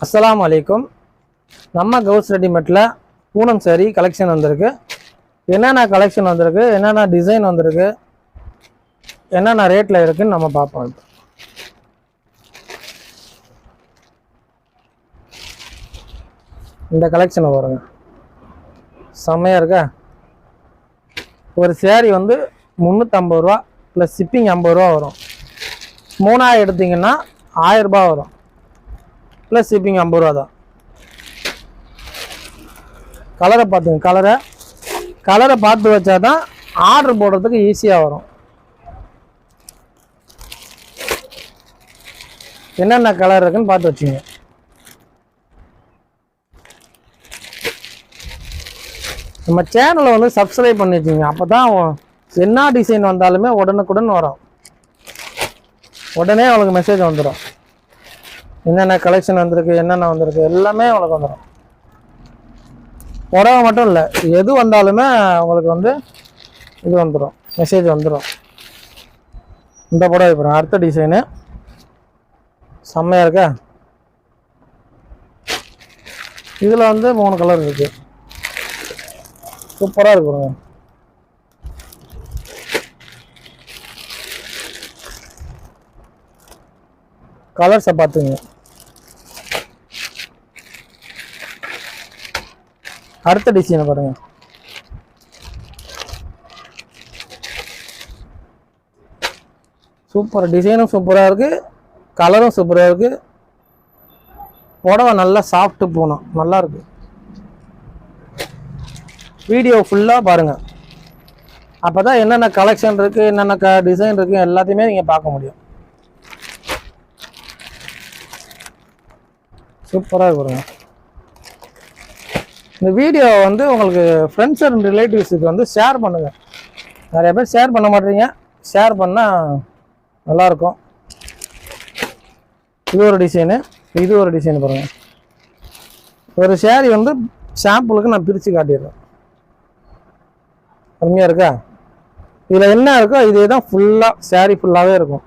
அஸ்ஸலாமு அலைக்கும். நம்ம கவுஸ் ரெடிமேட்டில் பூனம் சாரி கலெக்ஷன் வந்திருக்கு. என்னென்ன கலெக்ஷன் வந்திருக்கு, என்னென்ன டிசைன் வந்திருக்கு, என்னென்ன ரேட்டில் இருக்குன்னு நம்ம பார்ப்போம். இந்த கலெக்ஷனை பாருங்க, செம்மையாக இருக்கா. ஒரு சேரீ வந்து 350 ரூபா ப்ளஸ் ஷிப்பிங் 50 ரூபா வரும். 3000 எடுத்திங்கன்னா 1000 ரூபா வரும், ப்ளஸ் ஷிப்பிங் 50 ரூபா தான். கலரை பார்த்துங்க, கலரை பார்த்து வச்சா தான் ஆர்டர் போடுறதுக்கு ஈஸியாக வரும். என்னென்ன கலர் இருக்குன்னு பார்த்து வச்சுங்க. நம்ம சேனலை வந்து சப்ஸ்கிரைப் பண்ணி வச்சுங்க, அப்போ தான் என்ன டிசைன் வந்தாலுமே உடனுக்குடன் வரும், உடனே அவங்களுக்கு மெசேஜ் வந்துடும். என்னென்ன கலெக்ஷன் வந்திருக்கு, என்னென்ன வந்திருக்கு எல்லாமே உங்களுக்கு வந்துடும். புடவை மட்டும் இல்லை, எது வந்தாலுமே உங்களுக்கு வந்து இது வந்துடும், மெசேஜ் வந்துடும். இந்த புடவை பாருங்க, அடுத்த டிசைனு செம்மையாக இருக்கா. இதில் வந்து 3 கலர் இருக்கு, சூப்பராக இருக்கு பாருங்க. கலர்ஸை பார்த்துங்க. அடுத்த டிசைனை பாருங்க, சூப்பர் டிசைனும் சூப்பராக இருக்கு, கலரும் சூப்பராக இருக்கு. புடவை நல்லா சாஃப்ட்டு போகணும், நல்லா இருக்கு. வீடியோ ஃபுல்லாக பாருங்க, அப்போ தான் என்னென்ன கலெக்ஷன் இருக்குது, என்னென்ன டிசைன் இருக்குது எல்லாத்தையுமே நீங்கள் பார்க்க முடியும். சூப்பராக இருக்குங்க. இந்த வீடியோ வந்து உங்களுக்கு ஃப்ரெண்ட்ஸ் அண்ட் ரிலேட்டிவ்ஸுக்கு வந்து ஷேர் பண்ணுங்கள். நிறைய பேர் ஷேர் பண்ண மாட்டீங்க, ஷேர் பண்ணால் நல்லாயிருக்கும். இது ஒரு டிசைனு, இது ஒரு டிசைன் பாருங்கள். ஒரு சேரீ வந்து சாம்பிளுக்கு நான் பிரித்து காட்டிடுறேன். கம்மியாக இருக்கா. இதில் என்ன இருக்கோ இதே தான் ஃபுல்லாக, சேரீ ஃபுல்லாகவே இருக்கும்.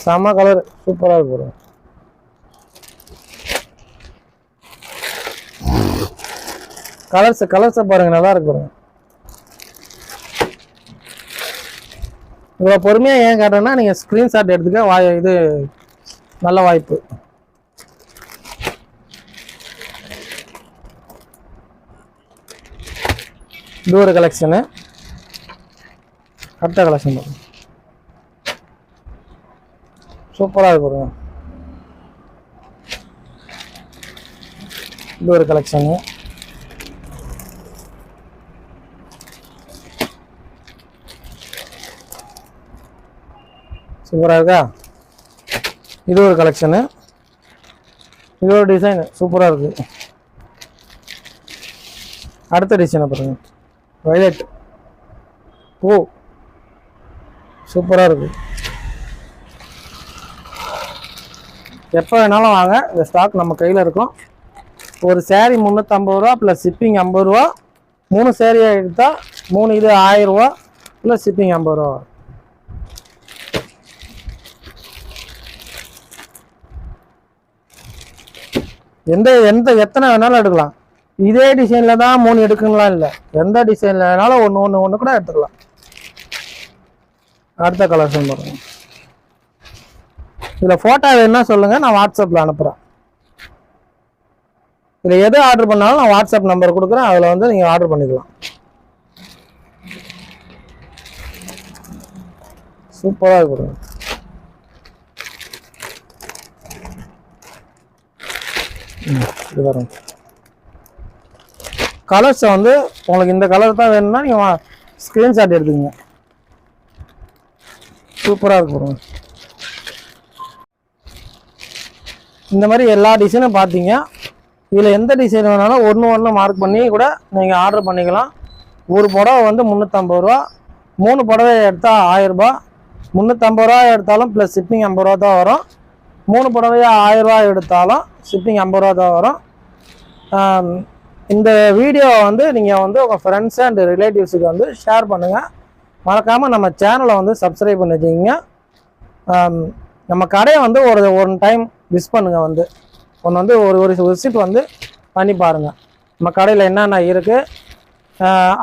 செம கலர், சூப்பராக இருக்கு. கலர்ஸை பாருங்க, நல்லா இருக்கு பாருங்க. இவ்வளோ பொறுமையாக ஏன் காட்டுறேன்னா, நீங்கள் ஸ்க்ரீன்ஷாட் எடுத்துக்க இது நல்ல வாய்ப்பு. இது ஒரு கலெக்ஷனு, அடுத்த கலெக்ஷன் பாருங்க, சூப்பராக இருக்கு. இது ஒரு கலெக்ஷனு, சூப்பராக இருக்கா. இது ஒரு கலெக்ஷனு, இது ஒரு டிசைனு சூப்பராக இருக்கு. அடுத்த டிசைனை பாருங்க, வயலட் பூ, சூப்பராக இருக்கு. எப்போ வேணாலும் வாங்க, இந்த ஸ்டாக் நம்ம கையில் இருக்கும். ஒரு சேரீ 350 ரூபா ப்ளஸ் ஷிப்பிங் 50 ரூபா. 3 சேரீயாக எடுத்தால் 3 இது 1000 ரூபா ப்ளஸ் ஷிப்பிங் 50 ரூபா. எத்தனை வேணாலும் எடுக்கலாம். இதே டிசைனில் தான் 3 எடுக்கலாம் இல்லை, எந்த டிசைனில் வேணாலும் ஒன்று கூட எடுத்துக்கலாம். அடுத்த கலெக்ஷன் பாருங்க. இதில் ஃபோட்டோ வேணுன்னா சொல்லுங்கள், நான் வாட்ஸ்அப்பில் அனுப்புகிறேன். இதில் எது ஆர்டர் பண்ணாலும் நான் வாட்ஸ்அப் நம்பர் கொடுக்குறேன், அதில் வந்து நீங்கள் ஆர்டர் பண்ணிக்கலாம். சூப்பராக இருக்கு. இது வரும். கலர்ஸை வந்து உங்களுக்கு இந்த கலர் தான் வேணும்னா நீங்கள் ஸ்க்ரீன்ஷாட் எடுத்துக்கங்க. சூப்பராக இருக்கு. இந்த மாதிரி எல்லா டிசைனும் பார்த்தீங்க. இதில் எந்த டிசைன் வேணாலும் ஒன்று மார்க் பண்ணி கூட நீங்கள் ஆர்டர் பண்ணிக்கலாம். ஒரு புடவை வந்து 350 ரூபா, 3 புடவை எடுத்தால் 1000 ரூபா. 350 ரூபா எடுத்தாலும் ப்ளஸ் ஷிப்பிங் 50 ரூபா தான் வரும். 3 புடவையாக 1000 ரூபா எடுத்தாலும் ஷிப்பிங் 50 ரூபா தான் வரும். இந்த வீடியோ வந்து நீங்கள் வந்து உங்கள் ஃப்ரெண்ட்ஸ் அண்ட் ரிலேட்டிவ்ஸுக்கு வந்து ஷேர் பண்ணுங்கள். மறக்காமல் நம்ம சேனலை வந்து சப்ஸ்கிரைப் பண்ணி வச்சுக்கிங்க. நம்ம கடையை வந்து ஒன் டைம் விசிட் பண்ணுங்கள். வந்து ஒரு விசிட் வந்து பண்ணி பாருங்கள். நம்ம கடையில் என்னென்ன இருக்குது.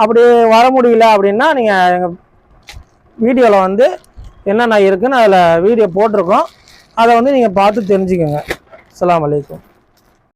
அப்படி வர முடியல அப்படின்னா நீங்கள் எங்கள் வீடியோவில் வந்து என்னென்ன இருக்குதுன்னு அதில் வீடியோ போட்டிருக்கோம். அதை வந்து நீங்கள் பார்த்து தெரிஞ்சுக்கோங்க. அஸ்ஸலாமு அலைக்கும்.